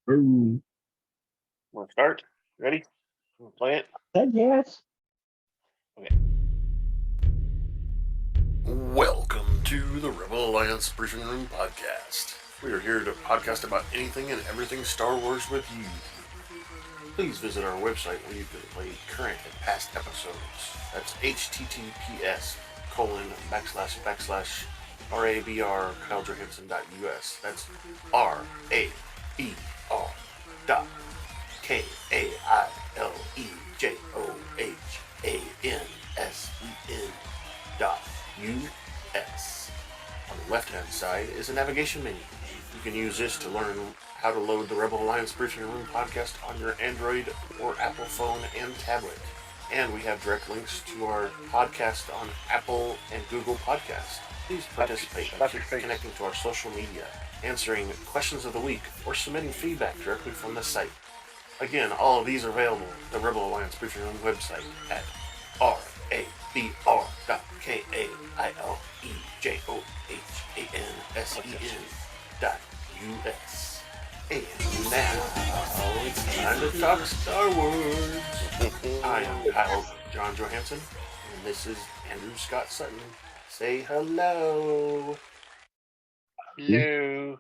Ooh, Want to start? Ready? Want to play it? said yes. Okay. Welcome to the Rebel Alliance Briefing Room podcast. We are here to podcast about anything and everything Star Wars with you. Please visit our website where you can play current and past episodes. That's https://RABR KyleJohansson.us. That's RABR dot KyleJohansen.us. On the left-hand side is a navigation menu. You can use this to learn how to load the Rebel Alliance Briefing Room podcast on your Android or Apple phone and tablet. And we have direct links to our podcast on Apple and Google Podcasts. Please participate by connecting to our social media, answering questions of the week, or submitting feedback directly from the site. Again, all of these are available at the Rebel Alliance Briefing Room website at RABR.KyleJohansen.us. And now, it's time to talk Star Wars. I am Kyle John Johansson, and this is Andrew Scott Sutton. Say hello. Hello.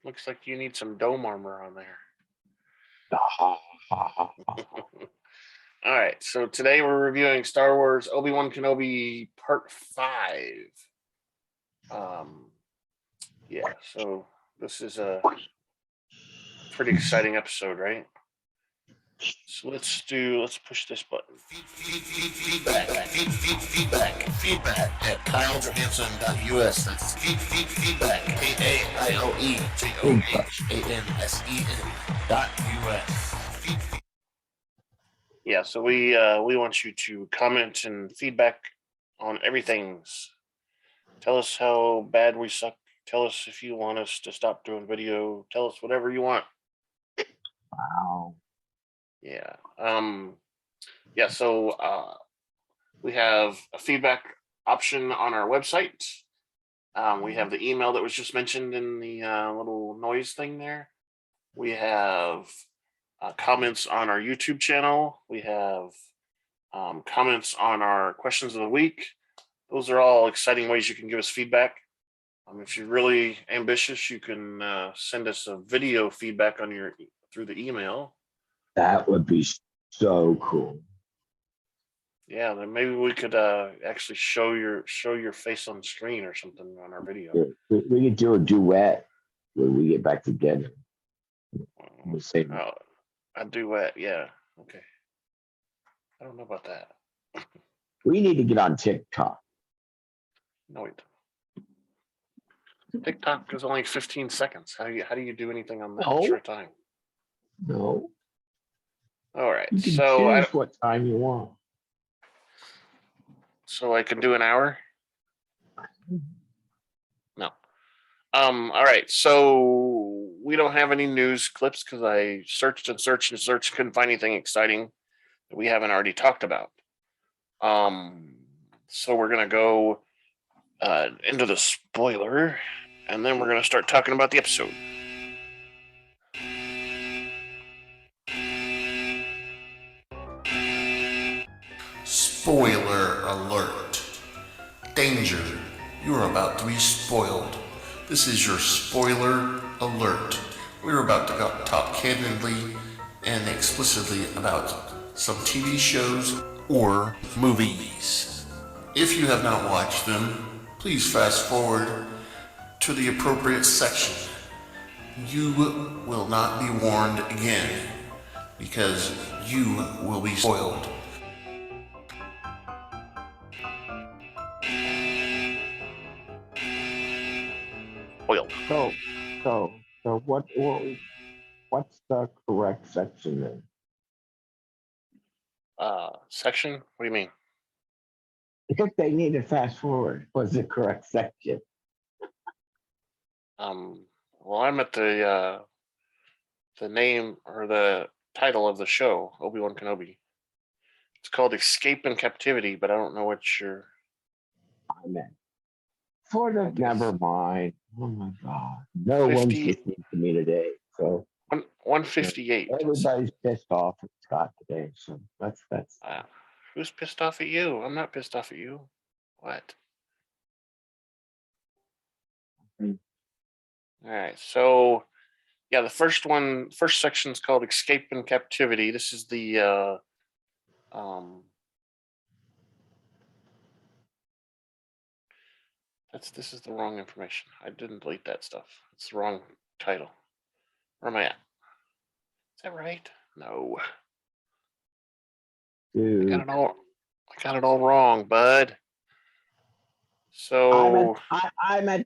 Looks like you need some dome armor on there. All right, so today we're reviewing Star Wars Obi-Wan Kenobi Part 5. So this is a pretty exciting episode, right? So let's push this button. Feedback at KyleJohansson.us. That's feedback, KyleJohansen.us. Yeah, so we want you to comment and feedback on everything. Tell us how bad we suck. Tell us if you want us to stop doing video. Tell us whatever you want. Wow. Yeah. So we have a feedback option on our website. We have the email that was just mentioned in the little noise thing there. We have comments on our YouTube channel. We have comments on our questions of the week. Those are all exciting ways you can give us feedback. If you're really ambitious, you can send us a video feedback through the email. That would be so cool. Yeah, then maybe we could actually show your face on screen or something on our video. We could do a duet when we get back together. A duet, yeah. Okay. I don't know about that. We need to get on TikTok. No, wait. TikTok is only 15 seconds. How do you do anything on that short time? No. All right. You can choose what time you want. So I can do an hour? No. All right. So we don't have any news clips because I searched, couldn't find anything exciting that we haven't already talked about. So we're gonna go into the spoiler, and then we're gonna start talking about the episode. Spoiler alert. Danger. You are about to be spoiled. This is your spoiler alert. We're about to talk candidly and explicitly about some TV shows or movies. If you have not watched them, please fast forward to the appropriate section. You will not be warned again because you will be spoiled. So what's the correct section then? Section? What do you mean? If they need to fast forward, what's the correct section? Well, I'm at the name or the title of the show, Obi-Wan Kenobi. It's called Escape in Captivity, but I don't know what you're... I meant. Never mind. Oh my God. No one's listening to me today. So 158. Everybody's pissed off at Scott today, so that's Who's pissed off at you? I'm not pissed off at you. What? Mm. All right. So, yeah, the first section is called Escape and Captivity. This is the this is the wrong information. I didn't delete that stuff. It's the wrong title. Where am I at? Is that right? No. dude. I got it all wrong, bud. So I'm at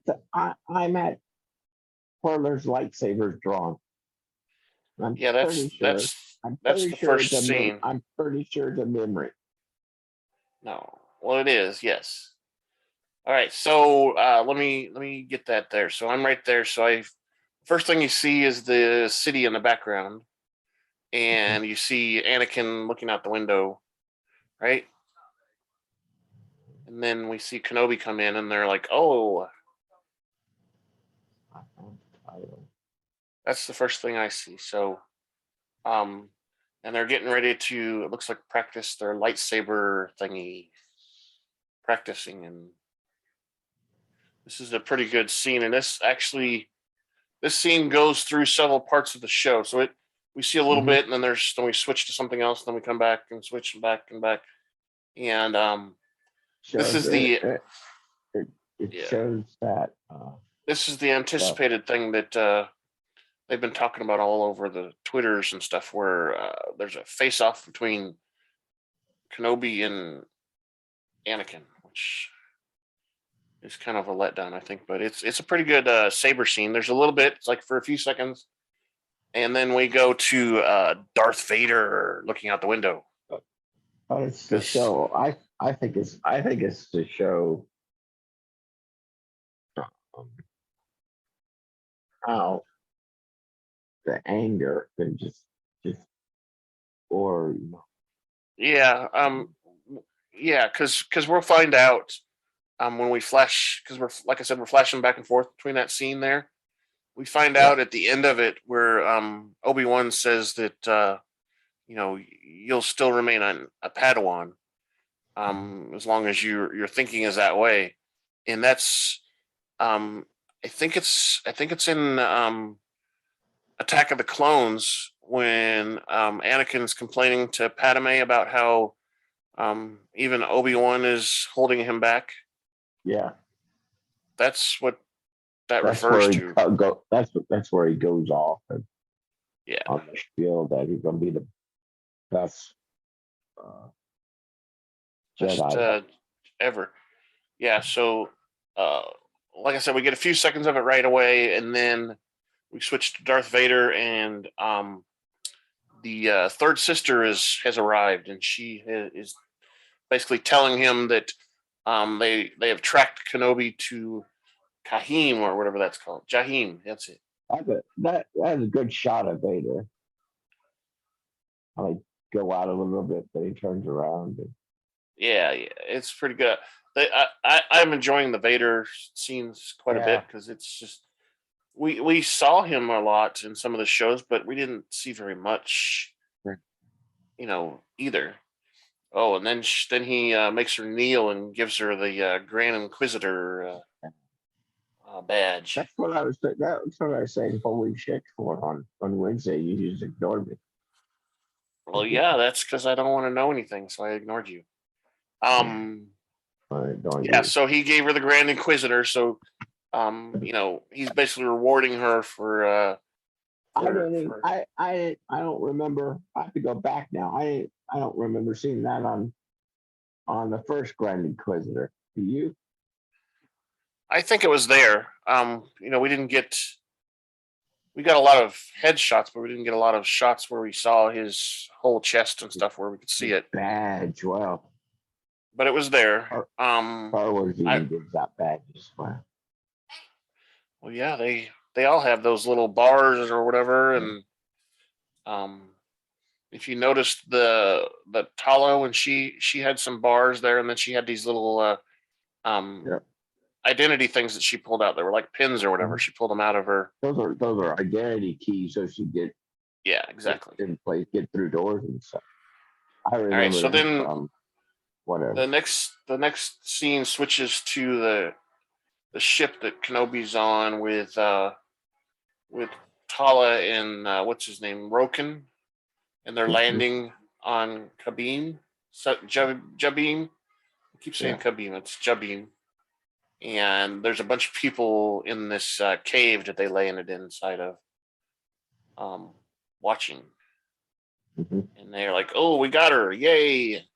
Porter's lightsabers drawn. yeah, that's the first scene. I'm pretty sure it's a memory. No, well, it is. Yes. All right. So let me get that there. So I'm right there. So first thing you see is the city in the background, and you see Anakin looking out the window, right? And then we see Kenobi come in, and they're like, "Oh." That's the first thing I see. So, and they're getting ready to, it looks like, practice their lightsaber thingy, practicing. And this is a pretty good scene. And this scene goes through several parts of the show. So we see a little bit, and then we switch to something else, and then we come back and switch back and back. And this is it shows that this is the anticipated thing that they've been talking about all over the Twitters and stuff, where there's a face-off between Kenobi and Anakin, which is kind of a letdown, I think. But it's a pretty good saber scene. There's a little bit, it's like for a few seconds, and then we go to Darth Vader looking out the window. But it's the show. I think it's to show how the anger can just or yeah because we'll find out when we flash, because we're flashing back and forth between that scene there. We find out at the end of it where Obi-Wan says that you'll still remain a Padawan as long as your thinking is that way. And that's I think it's in Attack of the Clones, when Anakin's complaining to Padme about how even Obi-Wan is holding him back. Yeah, that's what that refers to. That's where he goes off and on the spiel that he's going to be the best Jedi ever. Yeah, so like I said, we get a few seconds of it right away, and then we switch to Darth Vader, and the third sister has arrived, and she is basically telling him that they have tracked Kenobi to Kahim, or whatever that's called. Jabiim, that's it. That is a good shot of Vader. I go out a little bit, but he turns around. Yeah, it's pretty good. I'm enjoying the Vader scenes quite a bit, because it's just we saw him a lot in some of the shows, but we didn't see very much, either. Oh, and then he makes her kneel and gives her the Grand Inquisitor badge. That's what I was saying. Holy shit! On Wednesday, you just ignored me. Well, yeah, that's because I don't want to know anything, so I ignored you. So he gave her the Grand Inquisitor. So, he's basically rewarding her for. I don't remember. I have to go back now. I don't remember seeing that on the first Grand Inquisitor. Do you? I think it was there. We got a lot of headshots, but we didn't get a lot of shots where we saw his whole chest and stuff where we could see it. Badge, well. But it was there. Star Wars even gives out badges. Wow. Well, yeah, they all have those little bars or whatever, and if you noticed the Talo, and she had some bars there, and then she had these little identity things that she pulled out. They were like pins or whatever. She pulled them out of her. Those are identity keys, so she get Yeah, exactly. In place, get through doors and stuff. I remember All right, so that then from whatever. the next scene switches to the ship that Kenobi's on with Tala and what's his name, Roken, and they're landing on Jabiim. Jabiim. I keep saying Jabiim. It's Jabiim. And there's a bunch of people in this cave that they landed inside of, watching. And they're like, "Oh, we got her! Yay!"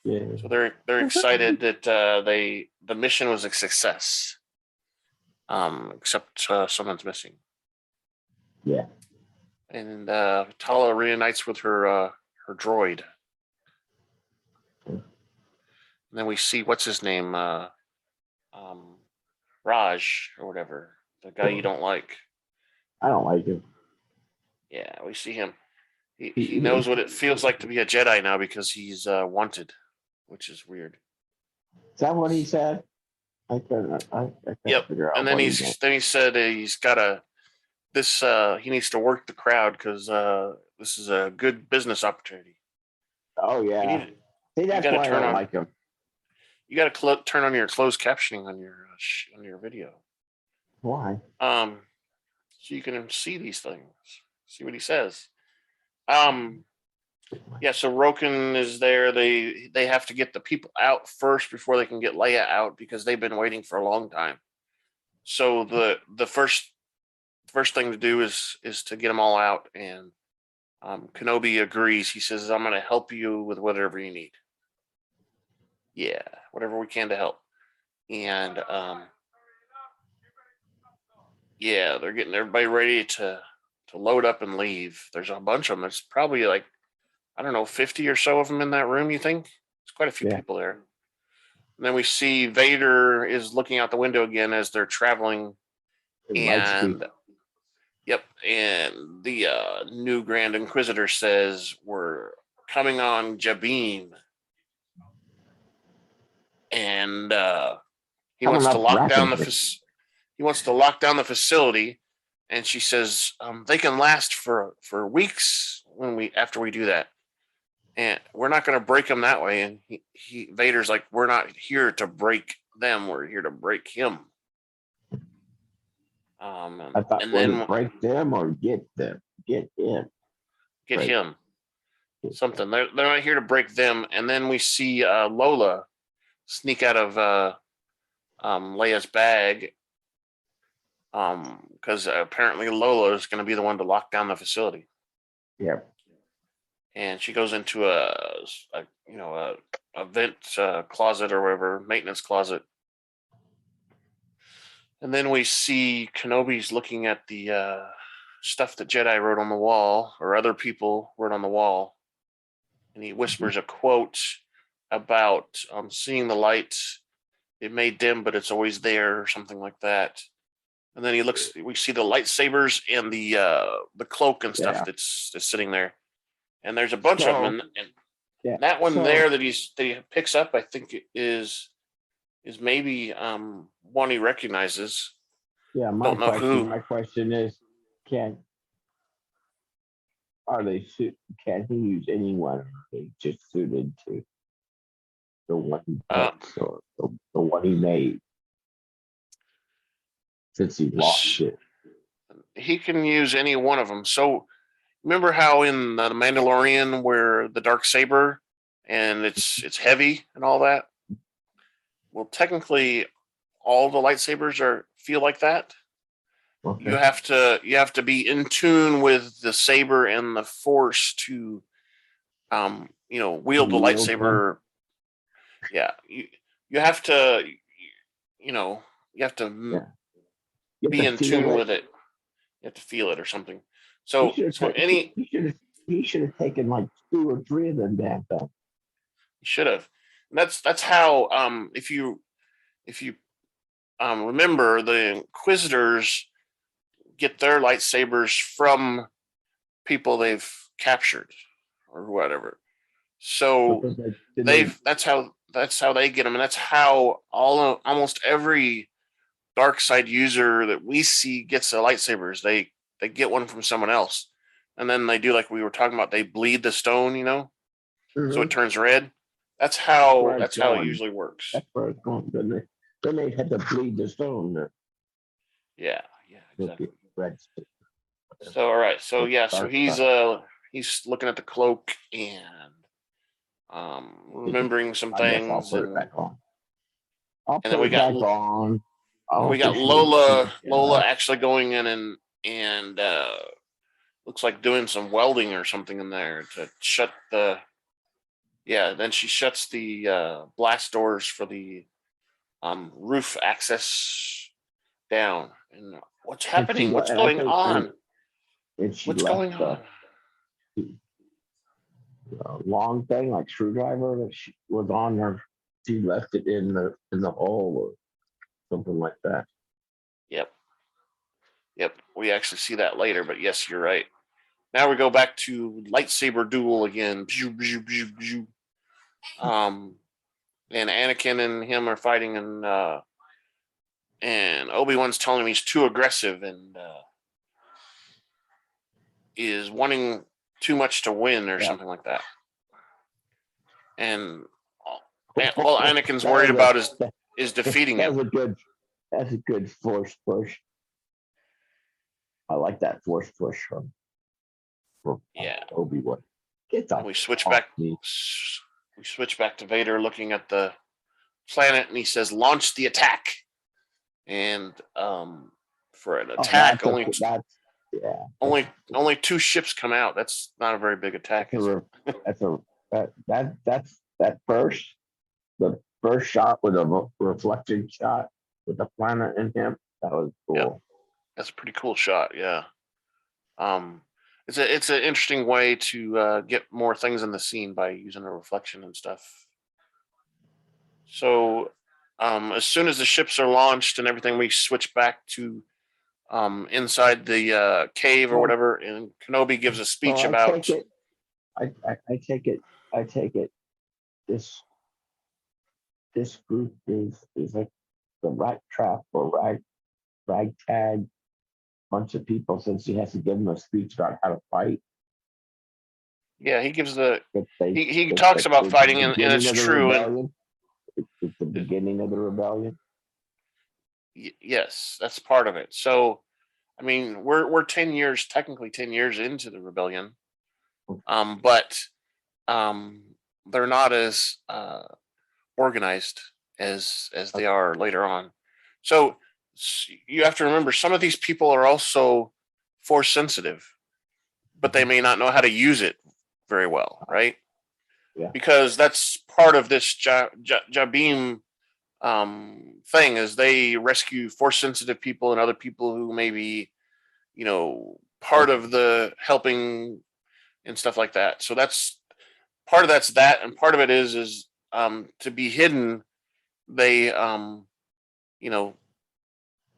Yeah. So they're excited that the mission was a success. Except someone's missing. Yeah. And Tala reunites with her droid. And then we see what's his name, Raj or whatever, the guy you don't like. I don't like him. Yeah, we see him. He knows what it feels like to be a Jedi now because he's wanted, which is weird. Is that what he said? I couldn't figure out. And then he said he's got he needs to work the crowd because this is a good business opportunity. Oh yeah. See, that's why I don't like him. You got to turn on your closed captioning on your video. Why? So you can see these things, see what he says. Yeah. So Roken is there. They have to get the people out first before they can get Leia out because they've been waiting for a long time. So the first thing to do is to get them all out, and Kenobi agrees. He says, "I'm going to help you with whatever you need." Yeah, whatever we can to help. And yeah, they're getting everybody ready to load up and leave. There's a bunch of them. It's probably like, I don't know, 50 or so of them in that room, you think? There's quite a few people there. And then we see Vader is looking out the window again as they're traveling. And and the new Grand Inquisitor says, "We're coming on Jabiim." And he wants to lock down the facility, and she says they can last for weeks after we do that, and we're not going to break them that way. And Vader's like, "We're not here to break them; we're here to break him." I thought, and then break them or get them, get him. Something. They're not here to break them. And then we see Lola sneak out of Leia's bag, because apparently Lola is going to be the one to lock down the facility. Yeah. And she goes into a vent closet or whatever, maintenance closet. And then we see Kenobi's looking at the stuff that Jedi wrote on the wall, or other people wrote on the wall. And he whispers a quote about seeing the light. It may dim, but it's always there, or something like that. And then we see the lightsabers and the cloak and stuff that's sitting there. And there's a bunch of them. And that one there that he picks up, I think is maybe one he recognizes. Yeah, my question is, can he use anyone he just suited to the one or the one he made, since he lost it? He can use any one of them. So remember how in The Mandalorian where the Darksaber and it's heavy and all that? Well, technically, all the lightsabers feel like that. Okay. You have to be in tune with the saber and the Force to, wield the lightsaber. Yeah, you have to, be in tune with it. You have to feel it or something. So he should have taken like 2 or 3 of them back then. He should have. And that's how if you remember, the Inquisitors get their lightsabers from people they've captured or whatever. So that's how they get them, and that's how almost every dark side user that we see gets their lightsabers. They get one from someone else. and then they do like we were talking about. They bleed the stone, so Mhm. it turns red. That's how Where it's it going. usually works. That's where it's going. Then they had to bleed the stone there. Yeah, with exactly. the red stick. So all right, so yeah, so Dark he's looking at the cloak and remembering some I guess I'll things, put it back on. I'll and then put it back on. I'll we got officially Lola see it. actually going in and looks like doing some welding or something in there to shut the. Yeah, then she shuts the blast doors for the roof access down. And what's happening? What's And I going think- on? And she What's left going on? the long thing, like screwdriver that she was on her. She left it in the hole or something like that. Yep. We actually see that later, but yes, you're right. Now we go back to lightsaber duel again. And Anakin and him are fighting, and Obi-Wan's telling him he's too aggressive and is wanting too much to win or something like that. And all Anakin's worried about is defeating him. That's a good force push. I like that force push from Obi-Wan. We switch back. We switch back to Vader looking at the planet, and he says, "Launch the attack." And for an attack, only 2 ships come out. That's not a very big attack. That first shot with a reflected shot with the planet in him. That was cool. Yep. That's a pretty cool shot. Yeah. It's an interesting way to get more things in the scene by using a reflection and stuff. So as soon as the ships are launched and everything, we switch back to inside the cave or whatever, and Kenobi gives a speech about. I take it. This group is like the rat trap or ragtag bunch of people, since he has to give them a speech about how to fight. Yeah, he gives he talks about fighting, and it's true. And it's the beginning of the rebellion. Yes, that's part of it. So, I mean, we're technically 10 years into the rebellion, but they're not as organized as they are later on. So you have to remember, some of these people are also force sensitive, but they may not know how to use it very well, right? Yeah. Because that's part of this Jabiim thing, is they rescue force sensitive people and other people who may be, part of the helping and stuff like that. So that's part of that, and part of it is to be hidden. They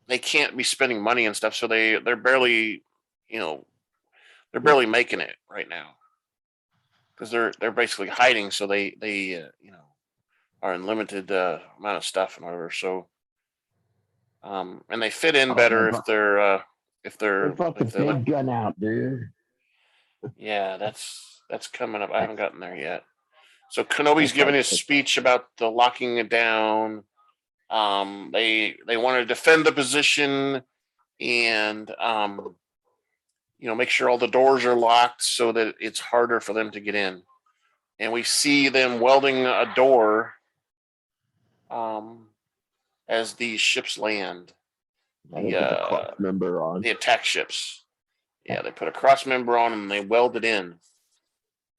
they can't be spending money and stuff, so they're barely making it right now, because they're basically hiding, so they are in limited amount of stuff and whatever. So and they fit in better if they're They brought the big gun out, dude. Yeah, that's coming up. I haven't gotten there yet. So Kenobi's giving his speech about the locking it down. They want to defend the position and make sure all the doors are locked so that it's harder for them to get in. And we see them welding a door as these ships land. The attack ships. Yeah, they put a cross member on and they weld it in.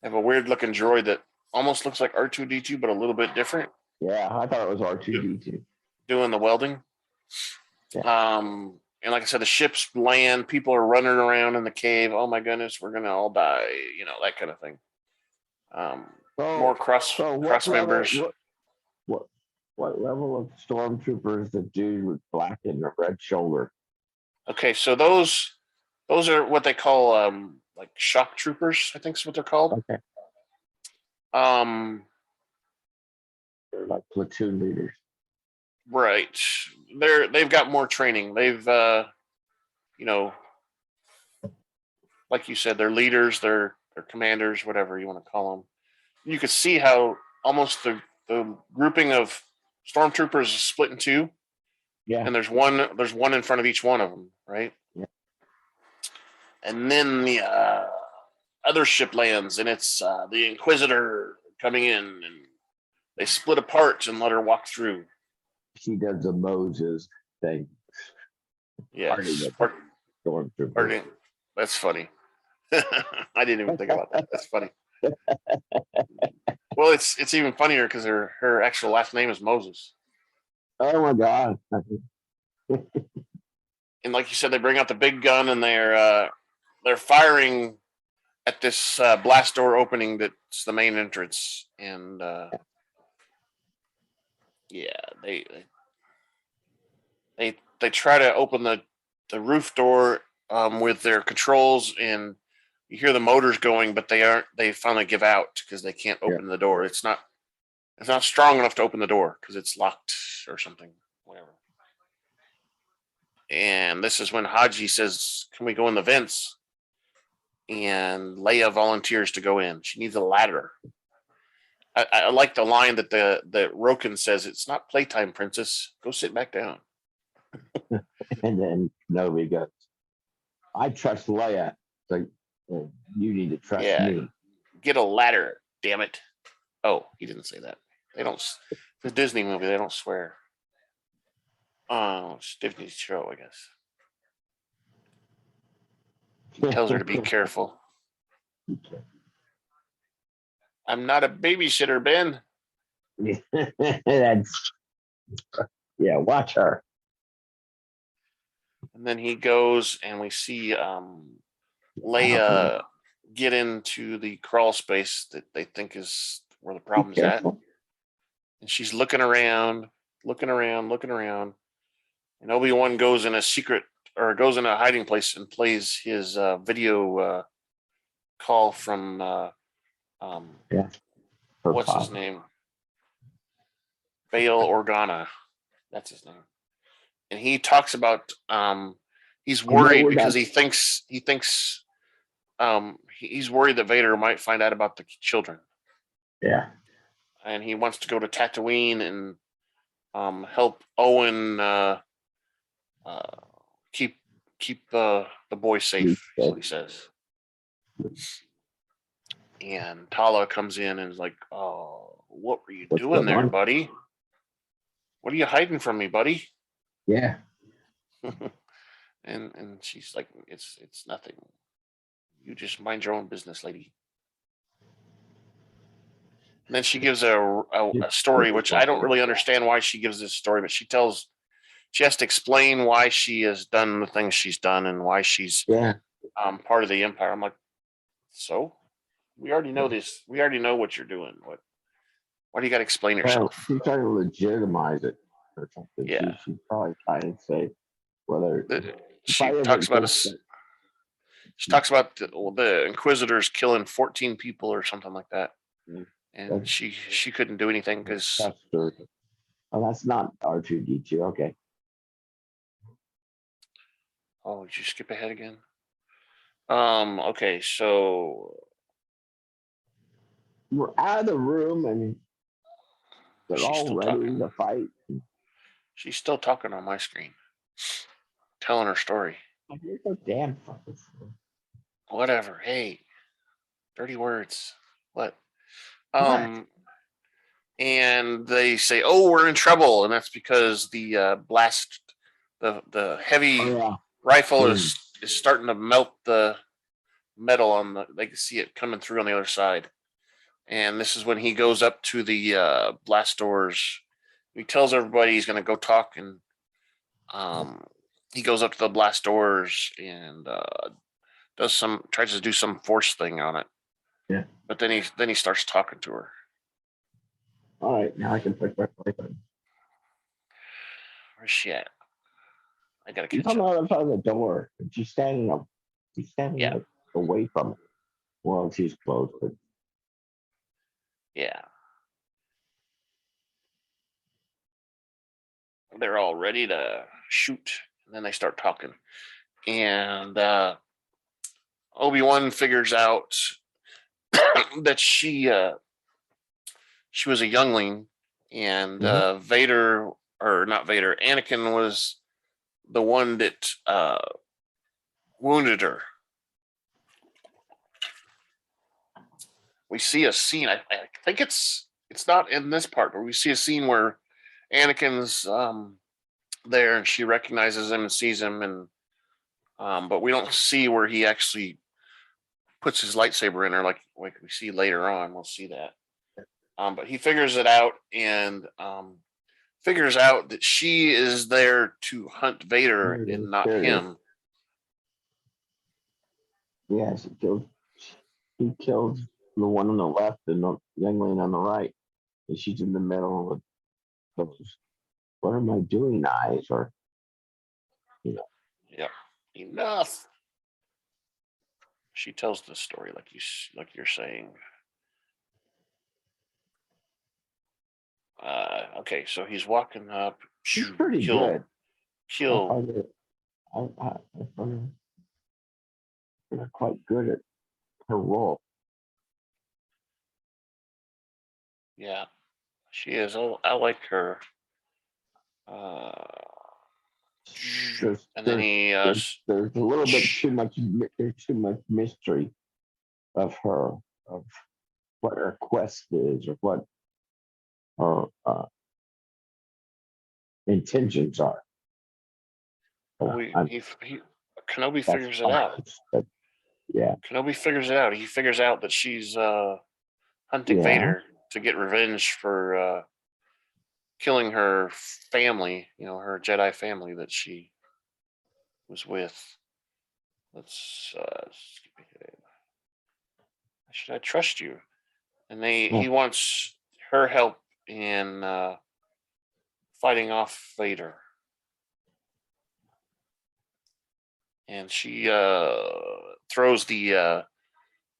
They have a weird looking droid that almost looks like R2-D2, but a little bit different. Yeah, I thought it was R2-D2. Doing the welding. Yeah. And like I said, the ships land, people are running around in the cave. Oh my goodness, we're gonna all die, that kind of thing. More cross members. What level of stormtroopers the dude with black and the red shoulder? Okay, so those are what they call like shock troopers, I think is what they're called. Okay. They're like platoon leaders. Right. They've got more training. They've like you said, their leaders, their commanders, whatever you want to call them. You could see how almost the grouping of stormtroopers is split in two, Yeah. and there's one in front of each one of them, right? Yeah. And then the other ship lands, and it's the Inquisitor coming in, and they split apart and let her walk through. She does the Moses thing. Yeah, Stormtrooper. That's funny. I didn't even think about that. That's funny. Well, it's even funnier because her actual last name is Moses. Oh my God. And like you said, they bring out the big gun and they're firing at this blast door opening that's the main entrance. And they try to open the roof door with their controls, and you hear the motors going, but they finally give out because they can't open the door. It's not strong enough to open the door because it's locked or something, whatever. And this is when Haji says, "Can we go in the vents?" And Leia volunteers to go in. She needs a ladder. I like the line that the Roken says, "It's not playtime, princess. Go sit back down." And then Kenobi goes, "I trust Leia. So you need to trust me. Get a ladder, damn it." Oh, he didn't say that. They don't. It's a Disney movie. They don't swear. Oh, it's Disney's show, I guess. He tells her to be careful. I'm not a babysitter, Ben. That's watch her. And then he goes, and we see Leia get into the crawl space that they think is where the problem's at. And she's looking around. And Obi-Wan goes in a hiding place and plays his video call from what's his name? Bail Organa. That's his name. And he talks about he's worried because he thinks he's worried that Vader might find out about the children. Yeah. And he wants to go to Tatooine and help Owen keep the boy safe, is what he says. And Tala comes in and is like, "Oh, what were you doing there, buddy? What are you hiding from me, buddy?" Yeah. and she's like, it's nothing. You just mind your own business, lady. And then she gives a story, which I don't really understand why she gives this story, but she has to explain why she has done the things she's done and why she's part of the Empire. I'm like, so we already know this. We already know what you're doing. Why do you got to explain yourself? She's trying to legitimize it or something. Yeah. She's probably trying to say whether she talks about the Inquisitors killing 14 people or something like that. And she couldn't do anything because that's not R2D2. Okay. Oh, did you skip ahead again? Okay, so we're out of the room and they're all ready to fight. She's still talking on my screen, telling her story. You're so damn fucking slow. Whatever. Hey, dirty words. What? And they say, "Oh, we're in trouble," and that's because the the heavy rifle is starting to melt the metal on the. They can see it coming through on the other side, and this is when he goes up to the blast doors. He tells everybody he's going to go talk, and he goes up to the blast doors and tries to do some force thing on it. Yeah. But then he starts talking to her. All right, now I can push my play button. Where's she at? I gotta catch up. I'm outside the door, and she's standing up. She's standing like, away from it. Well, she's close, but yeah. They're all ready to shoot, and then they start talking. And Obi-Wan figures out that she was a youngling, and Vader, or not Vader, Anakin was the one that wounded her. We see a scene. I think it's not in this part, but we see a scene where Anakin's there, and she recognizes him and sees him, and but we don't see where he actually puts his lightsaber in her, like we see later on. We'll see that. But he figures it out, and figures out that she is there to hunt Vader and not him. Yeah, he killed the one on the left and the youngling on the right. And she's in the middle of those, what am I doing, eyes? Or, Yep. Enough. She tells the story like you're saying. Okay, so he's walking up. She's pretty good. Kill. I find her quite good at her role. Yeah, she is. I like her. And then there's a little bit too much. There's too much mystery of her, of what her quest is, or what her intentions are. Kenobi figures it out. Yeah. Kenobi figures it out. He figures out that she's hunting Vader to get revenge for killing her family, her Jedi family that she was with. Let's skip ahead. Should I trust you? And he wants her help in fighting off Vader. And she throws the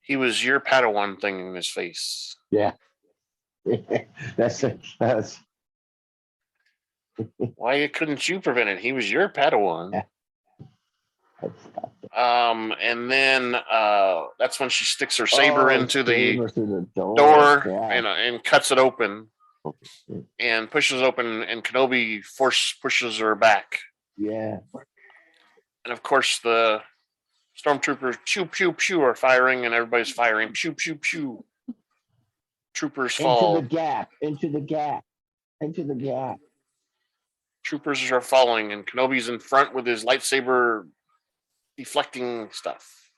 he was your Padawan thing in his face. Yeah. that's Why couldn't you prevent it? He was your Padawan. Yeah. And then that's when she sticks her saber into the door and cuts it open and pushes open, and Kenobi pushes her back. Yeah. And of course the stormtroopers pew pew pew are firing, and everybody's firing pew pew pew. Troopers fall into the gap. Troopers are falling, and Kenobi's in front with his lightsaber deflecting stuff.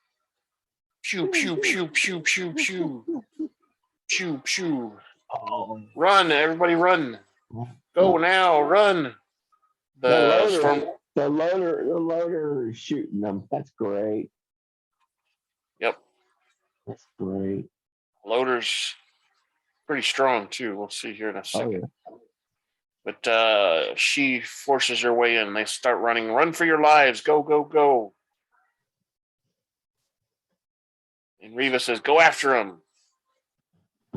Pew pew pew pew pew pew pew pew. Run, everybody, run! Go now, run! The loader is shooting them. That's great. Yep. That's great. Loader's pretty strong too. We'll see here in a second. Oh, yeah. But she forces her way in. They start running. Run for your lives. Go, go, go. And Reva says, go after him.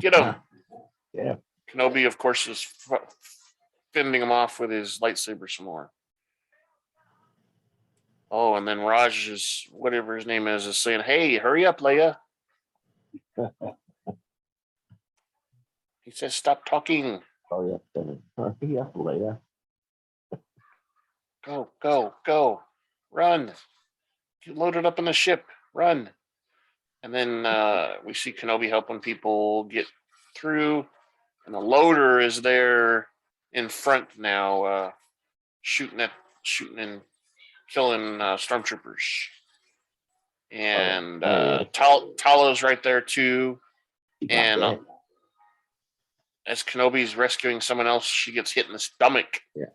Get him. Yeah. Kenobi, of course, is fending him off with his lightsaber some more. Oh, and then Raj is, whatever his name is saying, hey, hurry up, Leia. He says, stop talking. Oh, yeah. Hurry up, Leia. Go, go, go. Run. Get loaded up in the ship. Run. And then we see Kenobi helping people get through. And the loader is there in front now, shooting and killing stormtroopers. And Tala's right there too. And as Kenobi's rescuing someone else, she gets hit in the stomach. Yeah.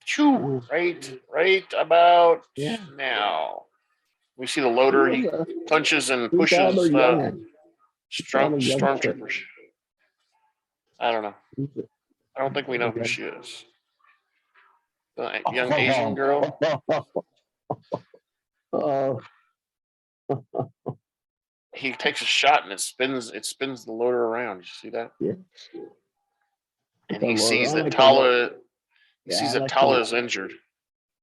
Choo, right about now. We see the loader. He punches and pushes stormtroopers. I don't know. I don't think we know who she is. The young Asian girl. He takes a shot and it spins the loader around. You see that? Yeah. And he sees that Tala is injured.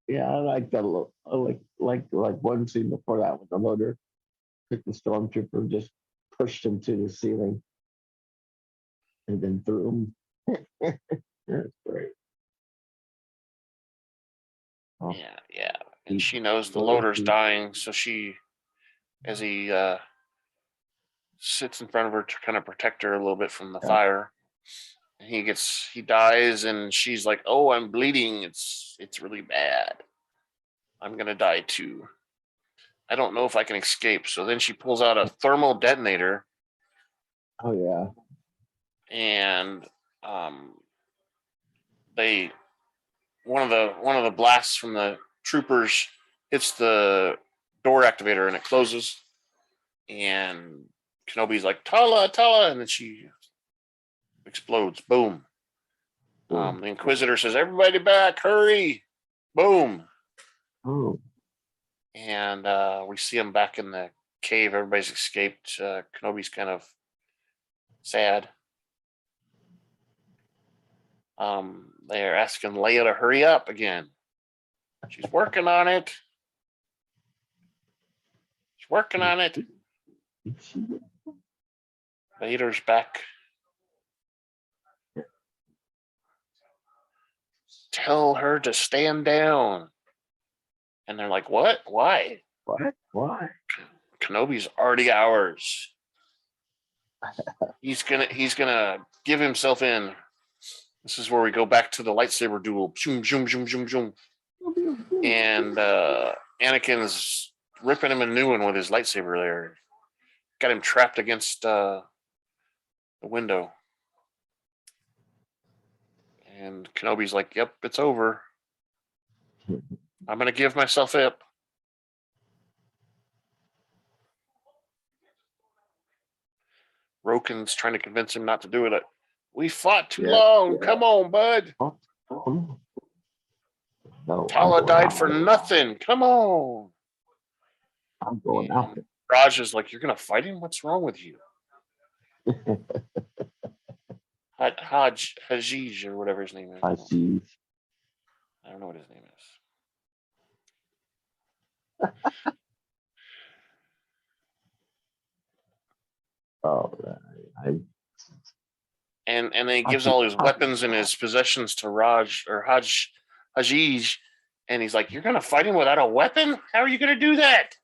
Yeah, I like that. I like one scene before that with the loader took the stormtrooper, just pushed him to the ceiling, and then threw him. That's great. Oh, Yeah. And she knows the loader's dying, so as he sits in front of her to kind of protect her a little bit from the fire. And he dies, and she's like, "Oh, I'm bleeding. It's really bad. I'm gonna die too. I don't know if I can escape." So then she pulls out a thermal detonator. Oh yeah. And one of the blasts from the troopers hits the door activator, and it closes. And Kenobi's like, "Tala, Tala," and then she explodes. Boom. The Inquisitor says, "Everybody back, hurry." Boom. Oh. And we see him back in the cave. Everybody's escaped. Kenobi's kind of sad. They're asking Leia to hurry up again. She's working on it. She's working on it. Vader's back. Tell her to stand down. And they're like, "What? Why?" What? Why? Kenobi's already ours. He's gonna give himself in. This is where we go back to the lightsaber duel. Zoom, zoom, zoom, zoom, zoom. And Anakin's ripping him a new one with his lightsaber there. Got him trapped against the window. And Kenobi's like, "Yep, it's over. I'm going to give myself up." Roken's trying to convince him not to do it. "We fought too long. Come on, bud. No, Tala died for nothing. Come on." I'm going out. Raj is like, "You're going to fight him? What's wrong with you?" Hajij or whatever his name is. I see. I don't know what his name is. Oh, and then he gives all his weapons and his possessions to Hajij, and he's like, "You're gonna fight him without a weapon? How are you gonna do that?"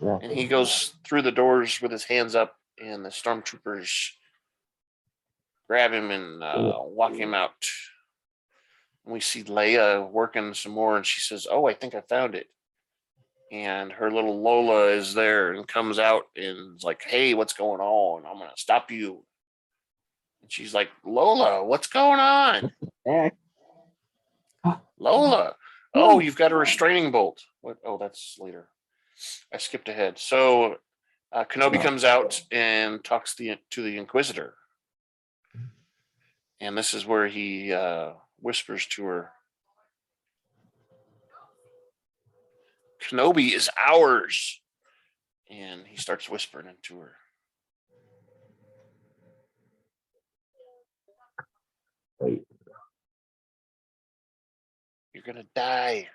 And he goes through the doors with his hands up, and the stormtroopers grab him and walk him out. And we see Leia working some more, and she says, "Oh, I think I found it." And her little Lola is there and comes out and is like, "Hey, what's going on? I'm going to stop you." And she's like, "Lola, what's going on?" "Lola, oh, you've got a restraining bolt." What? Oh, that's later. I skipped ahead. So Kenobi comes out and talks to the Inquisitor. And this is where he whispers to her, "Kenobi is ours." And he starts whispering into her. Wait. "You're going to die."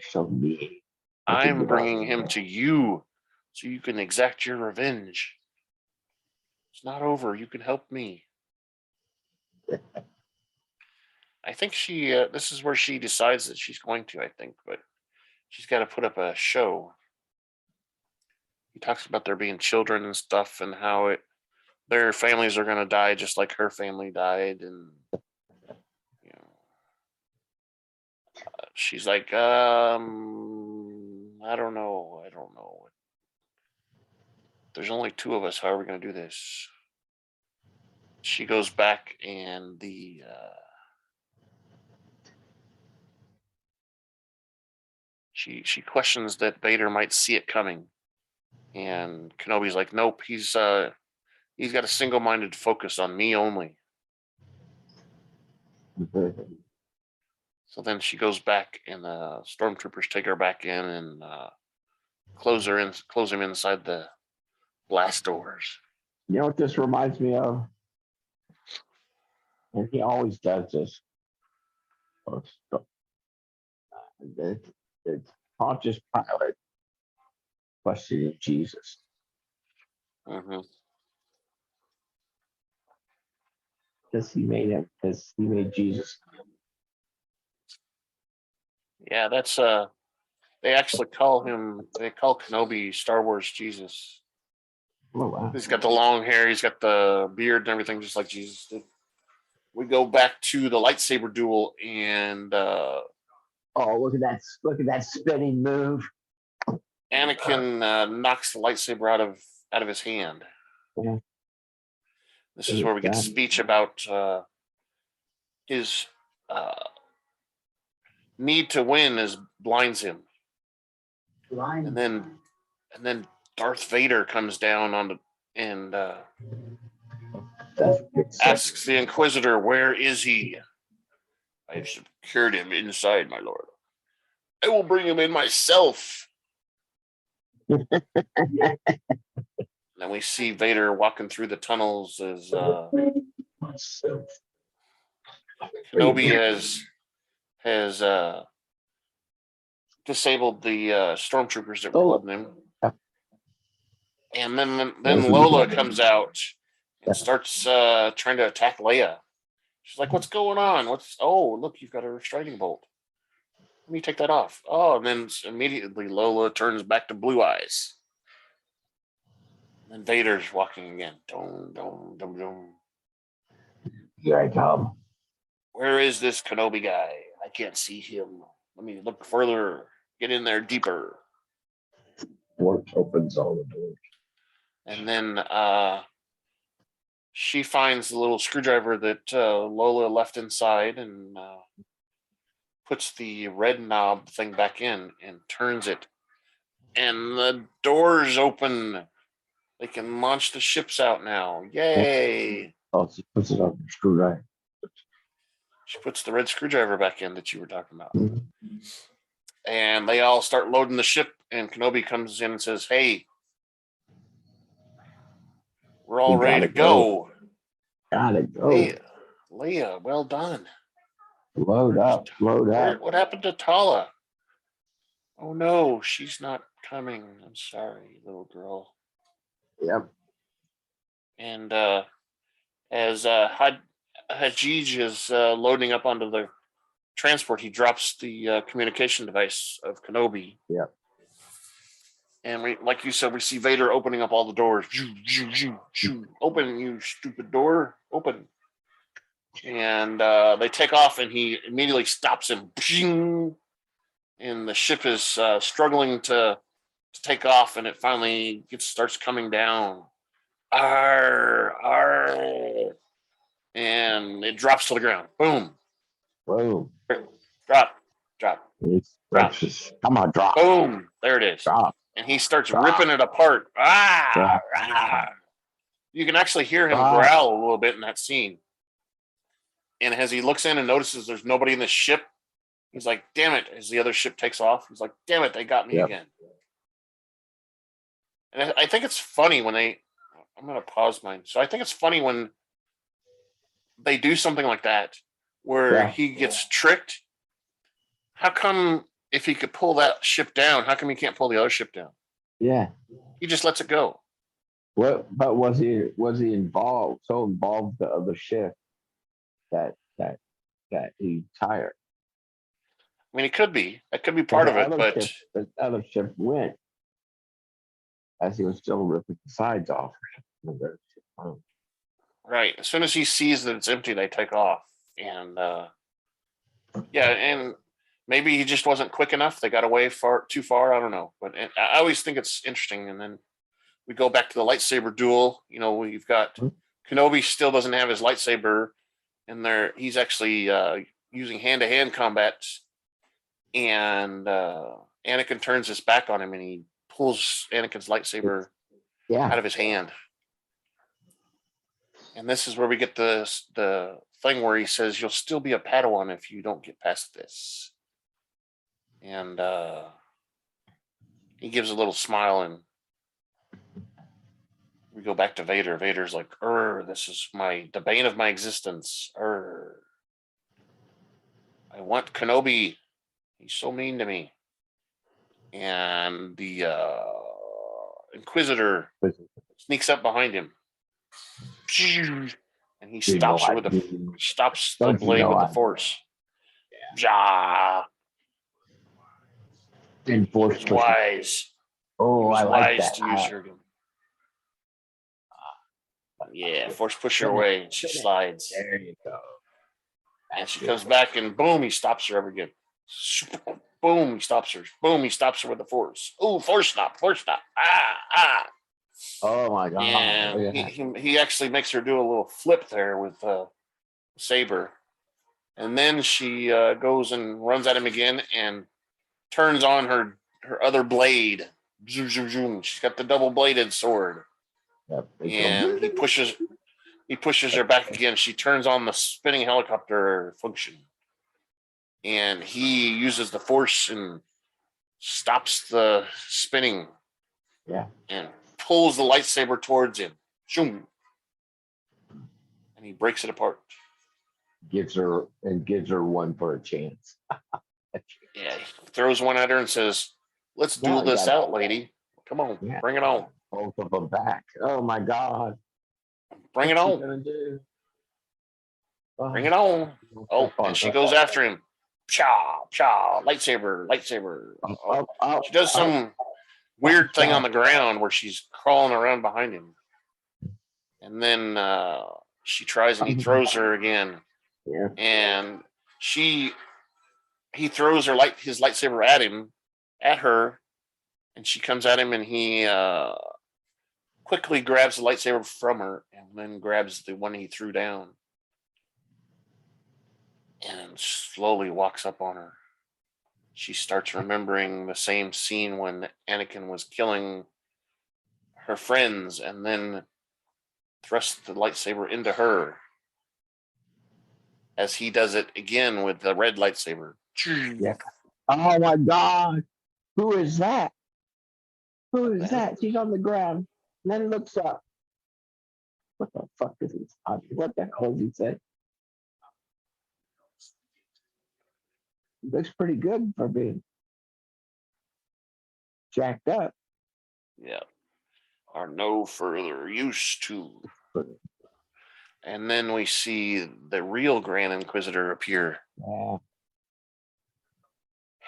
So mean. "I'm bringing him to you so you can exact your revenge. It's not over. You can help me." I think this is where she decides that she's going to, I think, but she's got to put up a show. He talks about there being children and stuff and how their families are going to die just like her family died. And, she's like, I don't know. There's only two of us. How are we going to do this? She goes back, and she questions that Vader might see it coming, and Kenobi's like, "Nope, he's got a single-minded focus on me only." So then she goes back, and the stormtroopers take her back in and close him inside the blast doors. You know what this reminds me of? And he always does this. It's Pontius Pilate questioning Jesus. Mm-hmm. Because he made Jesus. Yeah, that's they actually call Kenobi Star Wars Jesus. Oh, wow. He's got the long hair, he's got the beard and everything, just like Jesus did. We go back to the lightsaber duel, and Oh, look at that spinning move. Anakin knocks the lightsaber out of his hand. Yeah. This is where we get the speech about his need to win as blinds him. And then Darth Vader comes down on the and asks the Inquisitor, "Where is he?" "I've secured him inside, my lord. I will bring him in myself." Then we see Vader walking through the tunnels as Kenobi has disabled the stormtroopers that were holding him. And then Lola comes out and starts trying to attack Leia. She's like, "What's going on? Oh, look, you've got a restraining bolt. Let me take that off." Oh, and then immediately Lola turns back to blue eyes. And Vader's walking again. Dum, dum, dum, dum. Here I come. "Where is this Kenobi guy? I can't see him. Let me look further. Get in there deeper." Force opens all the doors. And then she finds the little screwdriver that Lola left inside and puts the red knob thing back in and turns it. And the doors open. They can launch the ships out now. Yay! Oh, she puts it on the screwdriver. She puts the red screwdriver back in that you were talking about. Mm-hmm. And they all start loading the ship, and Kenobi comes in and says, "Hey, we're all ready to go. Gotta go. Leia, well done. Load up. What happened to Tala?" "Oh no, she's not coming. I'm sorry, little girl." Yep. And as Hajij is loading up onto the transport, he drops the communication device of Kenobi. Yep. And like you said, we see Vader opening up all the doors. Open, you stupid door. Open. And they take off, and he immediately stops him. And the ship is struggling to take off, and it finally starts coming down. Arr, arr. And it drops to the ground. Boom. Boom. Drop. Drop. Come on, drop. Boom. There it is. Drop. And he starts ripping it apart. You can actually hear him growl a little bit in that scene. And as he looks in and notices there's nobody in the ship, he's like, "Damn it." As the other ship takes off, he's like, "Damn it, they got me again." And I think it's funny when I'm going to pause mine. So I think it's funny when they do something like that, where he gets tricked. How come if he could pull that ship down, how come he can't pull the other ship down? Yeah. He just lets it go. But was he involved? So involved the other ship that he tired. I mean, it could be. That could be part of it, but the other ship went as he was still ripping the sides off. Right. As soon as he sees that it's empty, they take off. And and maybe he just wasn't quick enough. They got away too far. I don't know. But I always think it's interesting. And then we go back to the lightsaber duel. You know, we've got Kenobi still doesn't have his lightsaber, and he's actually using hand-to-hand combat. And Anakin turns his back on him, and he pulls Anakin's lightsaber out of his hand. And this is where we get the thing where he says, "You'll still be a Padawan if you don't get past this." And he gives a little smile, and we go back to Vader. Vader's like, "This is the bane of my existence. I want Kenobi He's so mean to me. And the Inquisitor sneaks up behind him. And he stops her with stops the blade with the Force. Ja. And Force He was wise. Oh, I like that. To use her. Yeah, Force push her away, and she slides. There you go. And she comes back, and boom, he stops her again. Boom, he stops her. Boom, he stops her with the Force. Oh, Force stop. Ah. Oh my God. And he actually makes her do a little flip there with saber. And then she goes and runs at him again and turns on her other blade. Zoom, zoom, zoom. She's got the double-bladed sword. Yep, and he pushes her back again. She turns on the spinning helicopter function. And he uses the Force and stops the spinning. Yeah. And pulls the lightsaber towards him. Shoom. And he breaks it apart. Gives her one for a chance. Yeah, he throws one at her and says, "Let's duel this out, lady. Come on, bring it on." Both of them back. Oh my God. Bring it on. Bring it on. Oh, and she goes after him. Chow, lightsaber. She does some weird thing on the ground where she's crawling around behind him. And then she tries and he throws her again. Yeah. And he throws his lightsaber at her, and she comes at him, and he quickly grabs the lightsaber from her and then grabs the one he threw down and slowly walks up on her. She starts remembering the same scene when Anakin was killing her friends and then thrusts the lightsaber into her as he does it again with the red lightsaber. Yeah. Oh my God. Who is that? Who is that? She's on the ground. And then looks up. What the fuck is he? What the hell does he say? Looks pretty good for being jacked up. Yeah. Are no further use to. And then we see the real Grand Inquisitor appear. Yeah.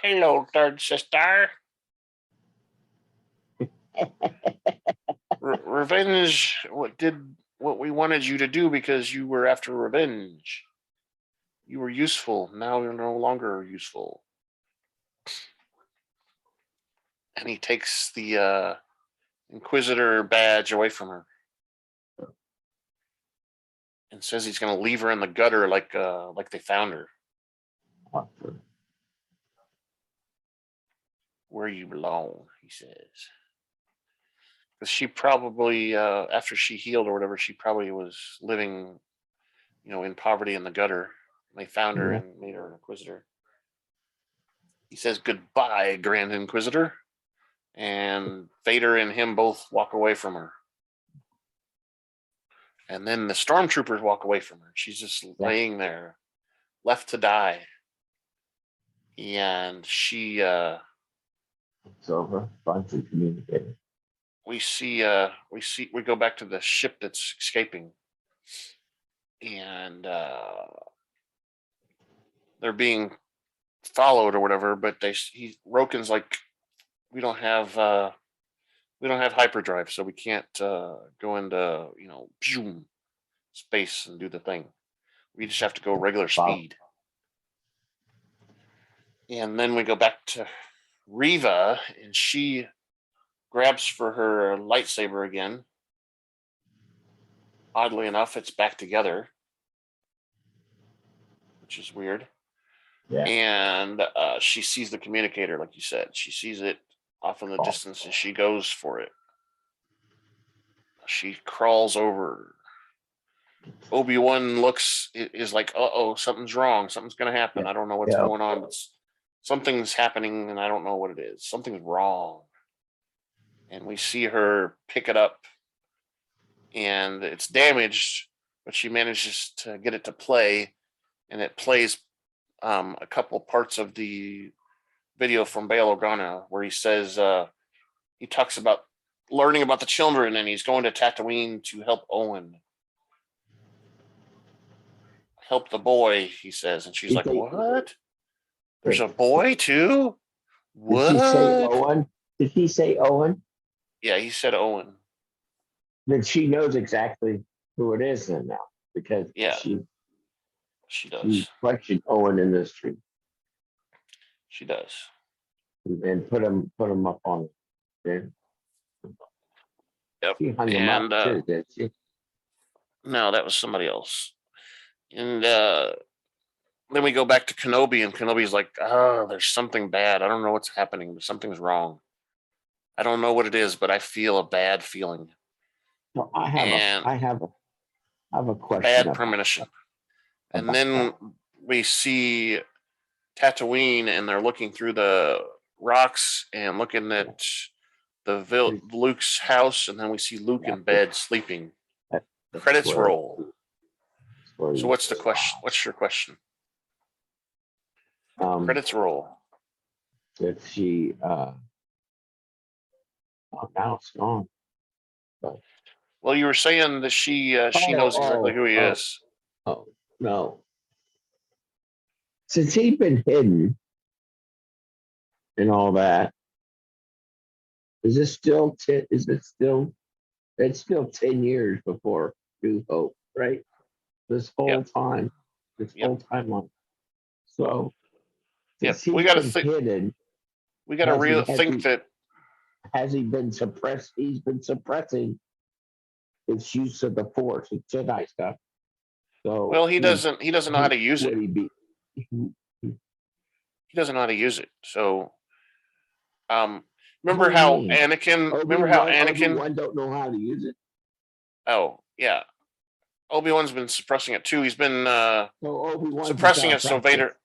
Hello, third sister. Revenge what we wanted you to do because you were after revenge. You were useful. Now you're no longer useful. And he takes the Inquisitor badge away from her and says he's going to leave her in the gutter like they found her. Where you belong, he says. Because she probably, after she healed or whatever, she probably was living, in poverty in the gutter. They found her and made her an Inquisitor. He says goodbye, Grand Inquisitor. And Vader and him both walk away from her. And then the stormtroopers walk away from her. She's just laying there, left to die. And she... it's over. Finally communicated. We go back to the ship that's escaping. And they're being followed or whatever, but Roken's like, we don't have hyperdrive, so we can't go into space and do the thing. We just have to go regular speed. And then we go back to Reva, and she grabs for her lightsaber again. Oddly enough, it's back together, which is weird. Yeah. And she sees the communicator, like you said. She sees it off in the distance, and she goes for it. She crawls over. Obi-Wan is like, uh-oh, something's wrong. Something's going to happen. I don't know what's going on, but something's happening, and I don't know what it is. Something's wrong. And we see her pick it up, and it's damaged, but she manages to get it to play, and it plays a couple parts of the video from Bail Organa where he says he talks about learning about the children, and he's going to Tatooine to help Owen. Help the boy, he says, and she's like, "What? There's a boy too? What?" Did she say Owen? Did he say Owen? Yeah, he said Owen. Then she knows exactly who it is then now, because she does. She questioned Owen in this stream. She does. And put him up on it. Yep. She hung him up too, did she? No, that was somebody else. And then we go back to Kenobi, and Kenobi's like, "Oh, there's something bad. I don't know what's happening. Something's wrong. I don't know what it is, but I feel a bad feeling." So I have a question. Bad premonition. And then we see Tatooine, and they're looking through the rocks and looking at Luke's house, and then we see Luke in bed sleeping. Credits roll. So what's the question? What's your question? Credits roll. If she now it's gone. Well, you were saying that she knows exactly who he is. Oh no! Since he's been hidden and all that, it's still 10 years before New Hope, right? This whole time, whole timeline. So, we got to think. Hidden, we got to think that. Has he been suppressed? He's been suppressing its use of the Force, and Jedi stuff. So, well, he doesn't know how to use it. He doesn't know how to use it. So, remember how Anakin? Obi-Wan don't know how to use it. Oh yeah, Obi-Wan's been suppressing it too. He's been suppressing it so Vader.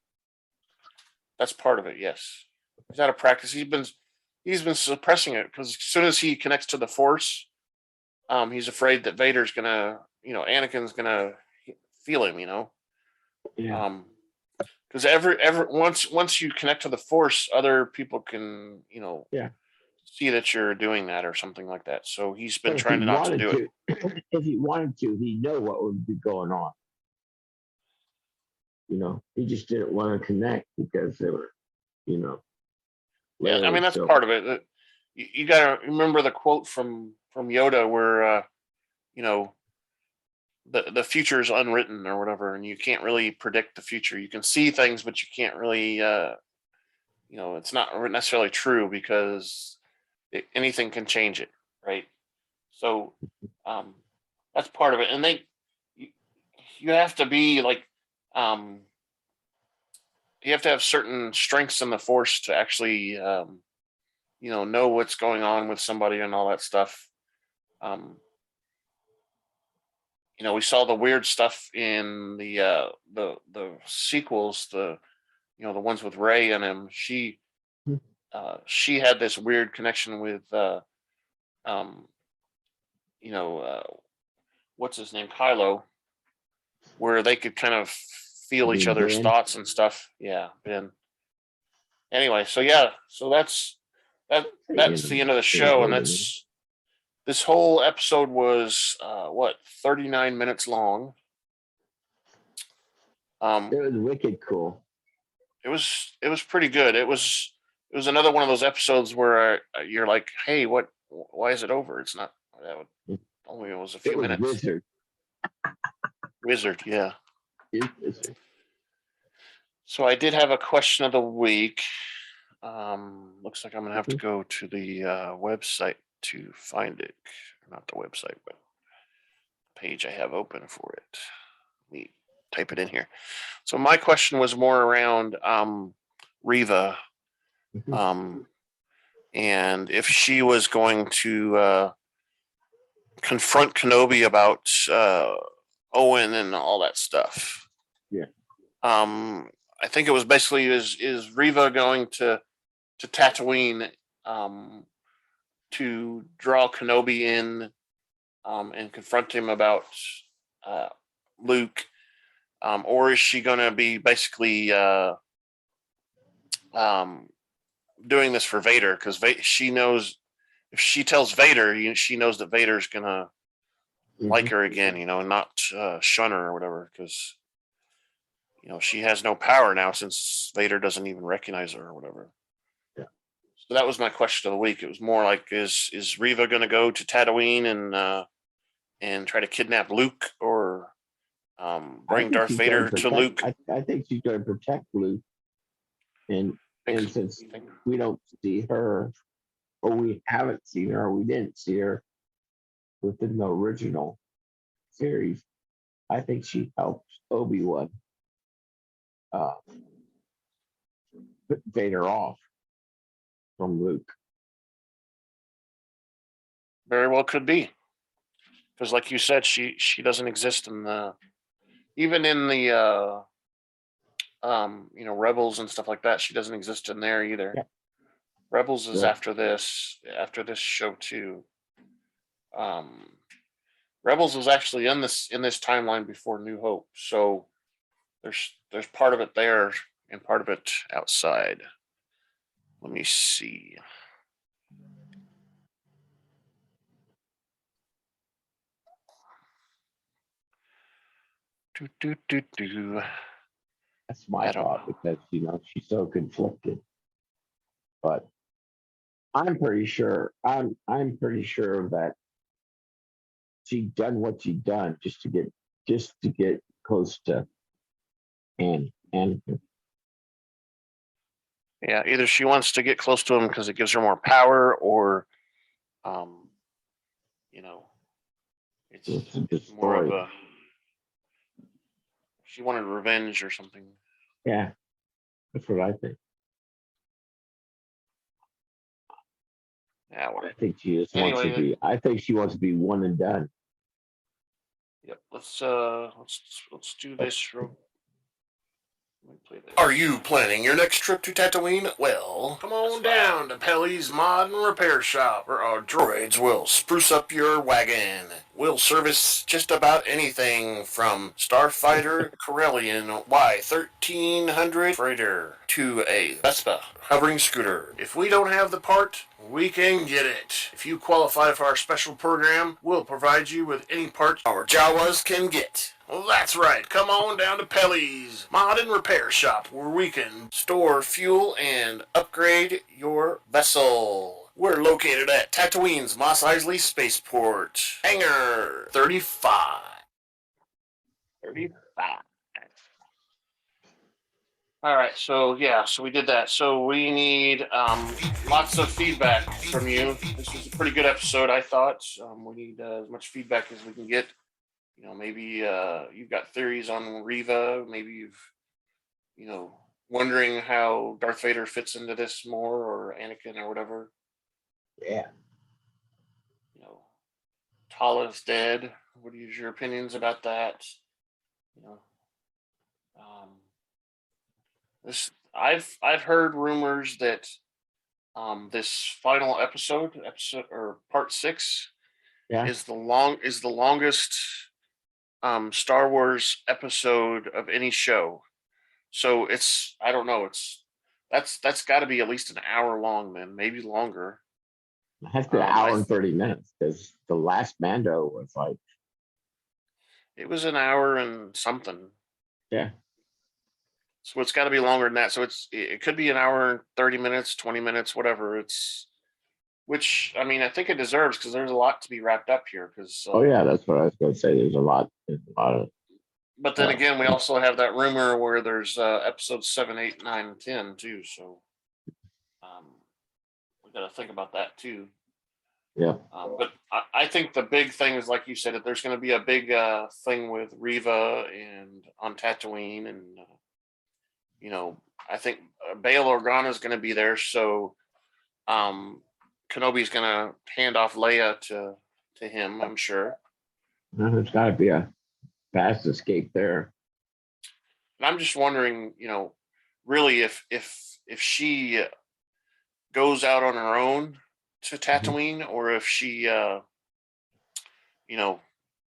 That's part of it. Yes, he's out of practice. He's been suppressing it because as soon as he connects to the Force, he's afraid that Vader's gonna, Anakin's gonna feel him. Yeah. Because once you connect to the Force, other people can, see that you're doing that or something like that. So he's been trying not to do it. If he wanted to, he'd know what would be going on. He just didn't want to connect because they were, Yeah, I mean that's part of it. You got to remember the quote from Yoda where, the future is unwritten or whatever, and you can't really predict the future. You can see things, but you can't really, it's not necessarily true because anything can change it, right? So that's part of it, and you have to be like, you have to have certain strengths in the Force to actually, know what's going on with somebody and all that stuff. We saw the weird stuff in the sequels, the ones with Rey and him. She had this weird connection with what's his name, Kylo, where they could kind of feel each other's thoughts and stuff. Yeah, Ben. Anyway, so that's the end of the show, and this whole episode was 39 minutes long. It was wicked cool. It was pretty good. It was another one of those episodes where you're like, hey, why is it over? It's not that would only it was a few minutes. Wizard, yeah. Wizard. So I did have a question of the week. Looks like I'm gonna have to go to the website to find it. Not the website, but the page I have open for it. Let me type it in here. So my question was more around Reva, and if she was going to confront Kenobi about Owen and all that stuff. Yeah. I think it was basically is Reva going to Tatooine to draw Kenobi in and confront him about Luke, or is she going to be basically doing this for Vader because she knows if she tells Vader, she knows that Vader's gonna like her again, and not shun her or whatever. Because she has no power now since Vader doesn't even recognize her or whatever. Yeah. So that was my question of the week. It was more like, is Reva gonna go to Tatooine and try to kidnap Luke or bring Darth Vader to Luke? I think she's going to protect Luke, and since we don't see her, or we haven't seen her, or we didn't see her within the original series, I think she helped Obi-Wan put Vader off from Luke. Very well could be, because like you said, she doesn't exist in even in the Rebels and stuff like that. She doesn't exist in there either. Yeah. Rebels is Yeah. after this show too. Rebels was actually in this timeline before New Hope, so there's part of it there and part of it outside. Let me see. That's my thought, because she's so conflicted. But I'm pretty sure that she done what she done just to get close to Anakin. Yeah, either she wants to get close to him because it gives her more power, or it's more of a, she wanted revenge or something. Yeah, that's what I think. Yeah, I think she just wants to be. I think she wants to be one and done. Yep. Let's do this. Are you planning your next trip to Tatooine? Well, come on down to Pelly's Mod and Repair Shop, where our droids will spruce up your wagon. We'll service just about anything from Starfighter Corellian Y1300 freighter to a Vespa hovering scooter. If we don't have the part, we can get it. If you qualify for our special program, we'll provide you with any part our Jawas can get. Well, that's right. Come on down to Pelly's Mod and Repair Shop, where we can store fuel and upgrade your vessel. We're located at Tatooine's Mos Eisley Spaceport. Hangar 35. 35. All right, so we did that. So we need lots of feedback from you. This was a pretty good episode, I thought. We need as much feedback as we can get. Maybe you've got theories on Reva. Maybe you've, wondering how Darth Vader fits into this more, or Anakin, or whatever. Yeah. Tala's dead. What is your opinions about that? I've heard rumors that this final episode or part 6 is the longest Star Wars episode of any show. So I don't know, that's got to be at least an hour long, man, maybe longer. It has to be an hour and 30 minutes, because the last Mando was like, it was an hour and something. Yeah. So it's got to be longer than that. So it could be an hour and 30 minutes, 20 minutes, whatever. Which, I mean, I think it deserves, because there's a lot to be wrapped up here. Oh yeah, that's what I was going to say. There's a lot of. But then again, we also have that rumor where there's episodes 7, 8, 9, and 10 too. So we got to think about that too. Yeah. But I think the big thing is, like you said, that there's going to be a big thing with Reva and on Tatooine, and I think Bail Organa is going to be there. So Kenobi's going to hand off Leia to him, I'm sure. There's got to be a fast escape there. And I'm just wondering, really if she goes out on her own to Tatooine, or if she,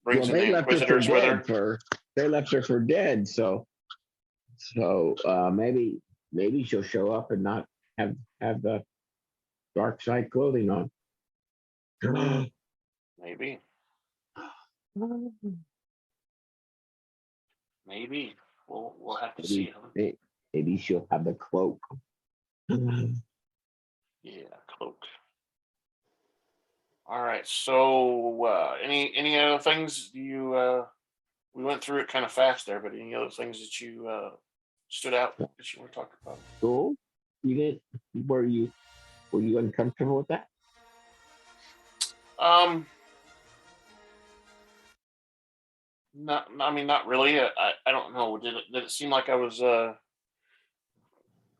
brings in the Inquisitors with her. They left her for dead, so maybe she'll show up and not have the dark side clothing on. Maybe. Maybe. We'll have to see. Maybe she'll have the cloak. Yeah, cloak. All right. So, any other things you? We went through it kind of fast there, but any other things that you stood out that you want to talk about? Cool. You did. Were you uncomfortable with that? Not. I mean, not really. I don't know. Did it seem like I was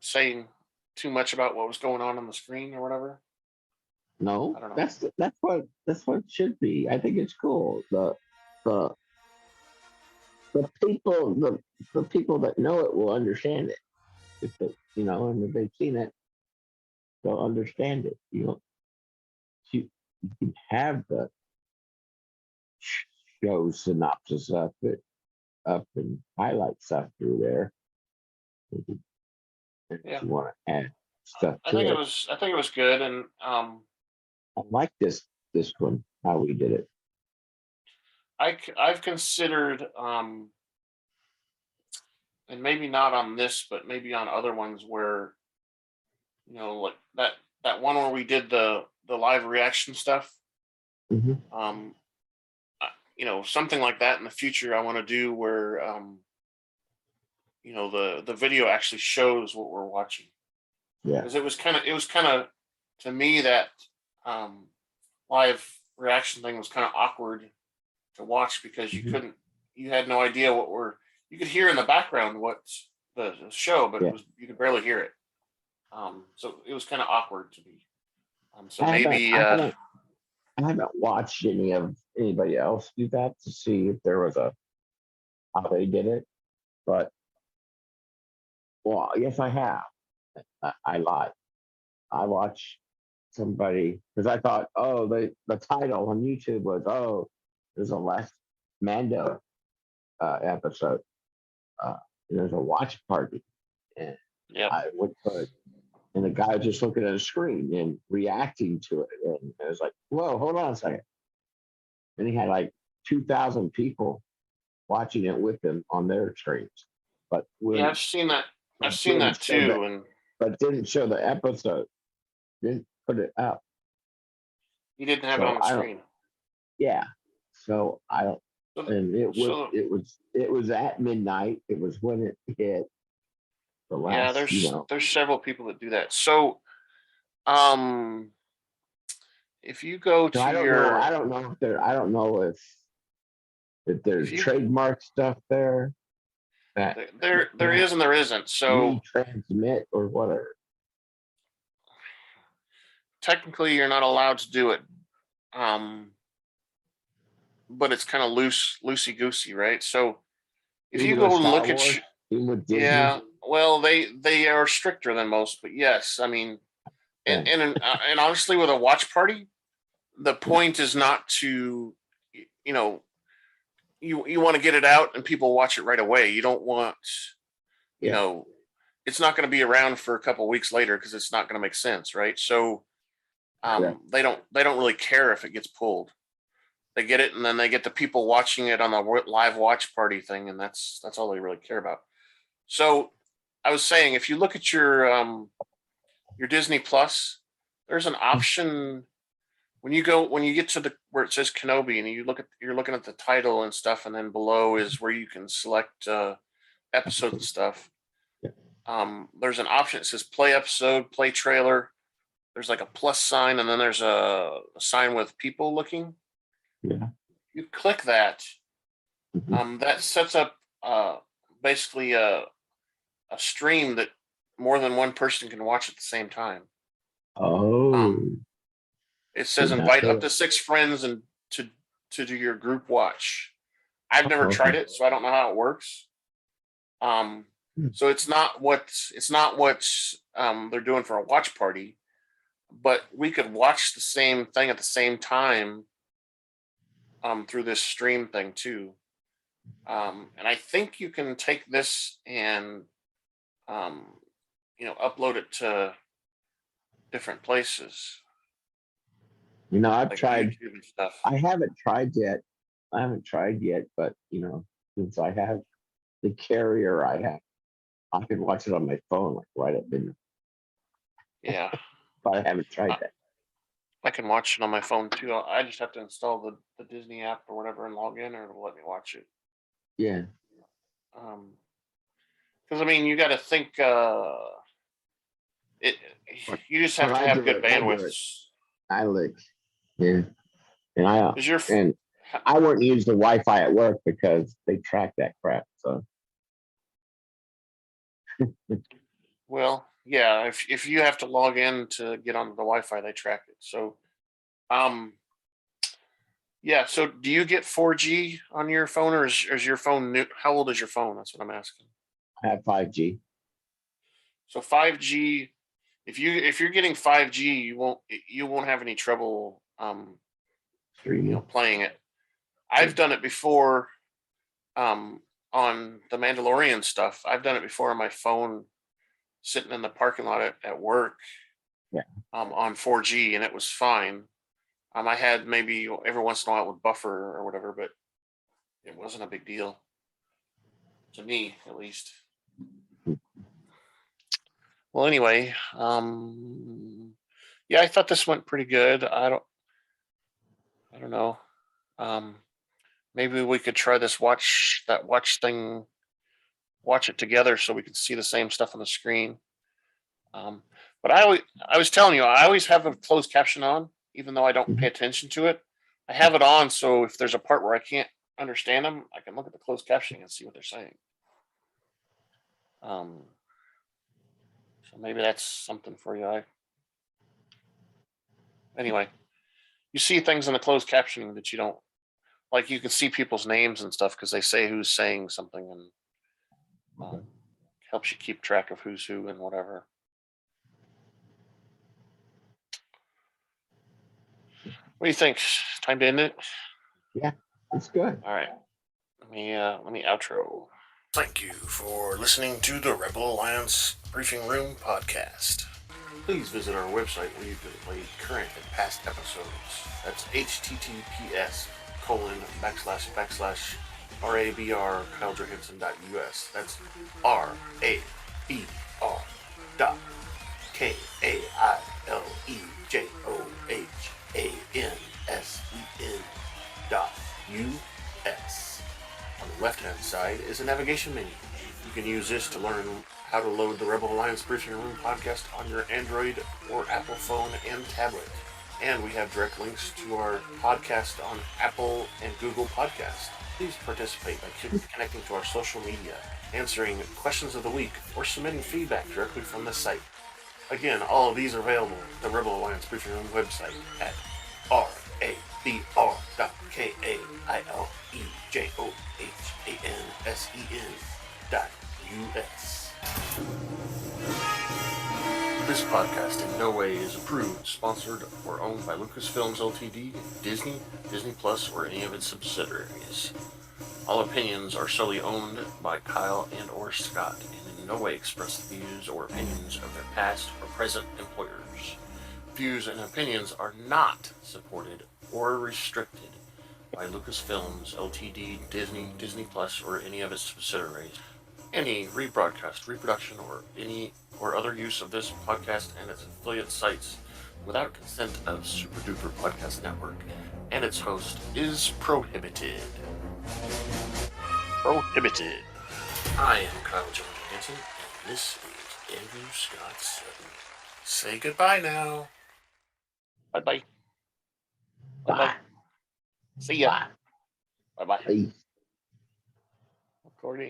saying too much about what was going on the screen or whatever? No. I don't know. That's what it should be. I think it's cool. The the people that know it will understand it. If they, and if they've seen it, they'll understand it. You can have the show synopsis up and highlight stuff through there. If Yeah. you want to add stuff I to think it. it was good, and I like this one, how we did it. I've considered and maybe not on this, but maybe on other ones where like that one where we did the live reaction stuff. Mm-hmm. Something like that in the future I want to do where the video actually shows what we're watching. Yeah. Because it was kind of to me that live reaction thing was kind of awkward to watch because you had no idea you could hear in the background what's the show, but you could barely hear it. So it was kind of awkward to me. So maybe I haven't watched anybody else do that to see if there was how they did it, but yes, I have. I lied. I watched somebody because I thought, the title on YouTube was, there's a last Mando episode. There's a watch party, and I would put, and the guy was just looking at a screen and reacting to it, and I was like, "Whoa, hold on a second!" And he had like 2,000 people watching it with him on their screens, but I've seen that. I've seen that too, but didn't show the episode. Didn't put it up. You didn't have it on the screen. Yeah, so I don't. And it was at midnight. It was when it hit the last. There's several people that do that. So, if you go to I don't know if there's trademark stuff there. There is and there isn't. So transmit or whatever. Technically, you're not allowed to do it. But it's kind of loosey goosey, right? So if you go and look at well, they are stricter than most, but yes, I mean, and honestly, with a watch party, the point is not to, you want to get it out and people watch it right away. You don't want, it's not going to be around for a couple of weeks later because it's not going to make sense, right? So they don't really care if it gets pulled. They get it, and then they get the people watching it on the live watch party thing, and that's all they really care about. So, I was saying, if you look at your Disney Plus, there's an option when you get to where it says Kenobi, and you're looking at the title and stuff, and then below is where you can select episodes and stuff. There's an option that says play episode, play trailer. There's like a plus sign, and then there's a sign with people looking. Yeah. You click that. That sets up basically a stream that more than one person can watch at the same time. It says invite up to 6 friends and to do your group watch. I've never tried it, so I don't know how it works. So it's not what they're doing for a watch party, but we could watch the same thing at the same time through this stream thing too. And I think you can take this and upload it to different places. You know, I've Like tried. YouTube and stuff. I haven't tried yet. But you know, since I have the carrier, I can watch it on my phone, like right up in. Yeah. But I haven't tried that. I can watch it on my phone too. I just have to install the Disney app or whatever and log in, or it'll let me watch it. Yeah. Because I mean, you got to think. It. You just have When to I have do good it, I do bandwidth. it. I like. Yeah. And Is your I wouldn't use the Wi-Fi at work because they track that crap. So. well, yeah. If you have to log in to get onto the Wi-Fi, they track it. So, yeah. So, do you get 4G on your phone, or is your phone new? How old is your phone? That's what I'm asking. I have 5G. So 5G, if you're getting 5G, you won't have any trouble playing it. I've done it before on the Mandalorian stuff. I've done it before on my phone sitting in the parking lot at work. Yeah. On 4G, and it was fine. I had maybe every once in a while it would buffer or whatever, but it wasn't a big deal to me, at least. Well, anyway, yeah, I thought this went pretty good. I don't know. Maybe we could try this watch thing, watch it together so we can see the same stuff on the screen. But I was telling you, I always have a closed caption on, even though I don't pay attention to it. I have it on so if there's a part where I can't understand them, I can look at the closed captioning and see what they're saying. So maybe that's something for you. Anyway, you see things in the closed captioning that you don't like. You can see people's names and stuff because they say who's saying something, and helps you keep track of who's who and whatever. What do you think? Time to end it? Yeah, it's good. All right. Let me outro. Thank you for listening to the Rebel Alliance Briefing Room podcast. Please visit our website where you can play current and past episodes. That's https://RABR KyleJohansson.us. That's RABR.KyleJohansen.us. On the left-hand side is a navigation menu. You can use this to learn how to load the Rebel Alliance Briefing Room podcast on your Android or Apple phone and tablet. And we have direct links to our podcast on Apple and Google Podcasts. Please participate by connecting to our social media, answering questions of the week, or submitting feedback directly from the site. Again, all of these are available at the Rebel Alliance Briefing Room website at RABR.KyleJohansen.us. This podcast in no way is approved, sponsored, or owned by Lucasfilms Ltd., Disney, Disney Plus, or any of its subsidiaries. All opinions are solely owned by Kyle and or Scott, and in no way express the views or opinions of their past or present employers. Views and opinions are not supported or restricted by Lucasfilms Ltd., Disney, Disney Plus, or any of its subsidiaries. Any rebroadcast, reproduction, or other use of this podcast and its affiliate sites without consent of Super Duper Podcast Network and its host is prohibited. Prohibited. I am Kyle Johansson, and this is Andrew Scott Sutton. Say goodbye now. Bye-bye. Bye-bye. See ya. Bye-bye. Bye. Recording.